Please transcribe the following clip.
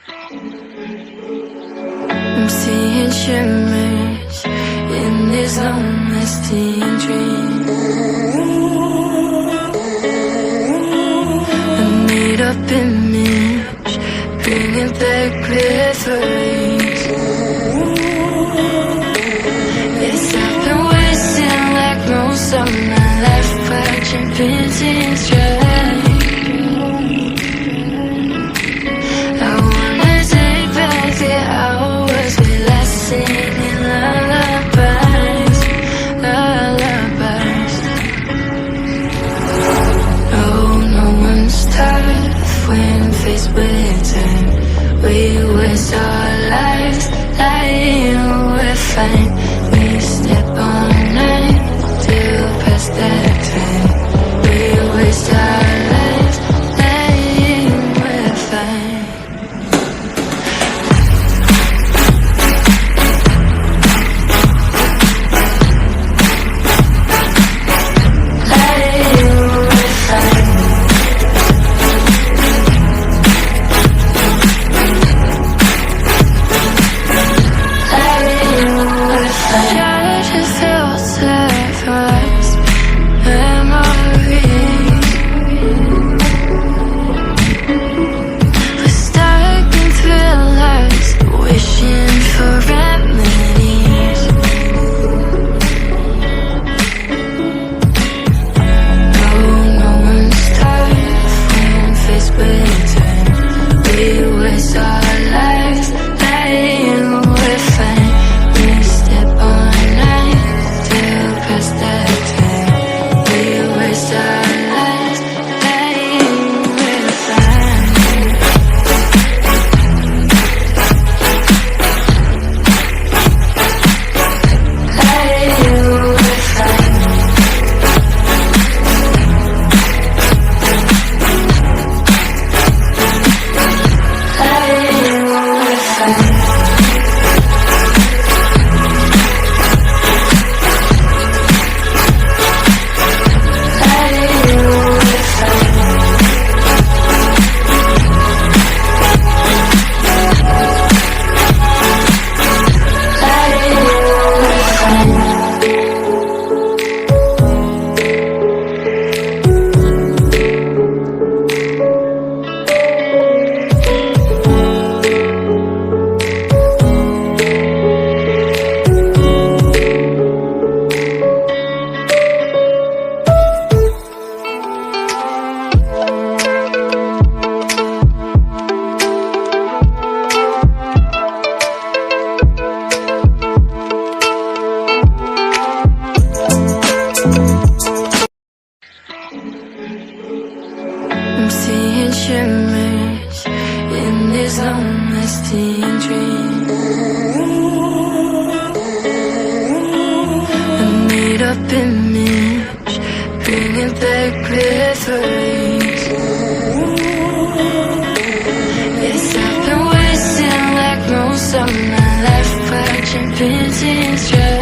I'm seeing shimmers in these long-lasting dreams. A made-up image, bringing back memories. Yes, I've been wasting like most of my life, watching vintage drive. I wanna take back the hours we last singing lullabies, lullabies. Oh, no one's tough when faced with time. We waste our lives lying, we're fine. We step on night till past that time. We waste our lives lying, we're fine. I'm seeing shimmers in these long-lasting dreams. A made-up image, bringing back memories. Yes, I've been wasting like most of my life, watching vintage drive.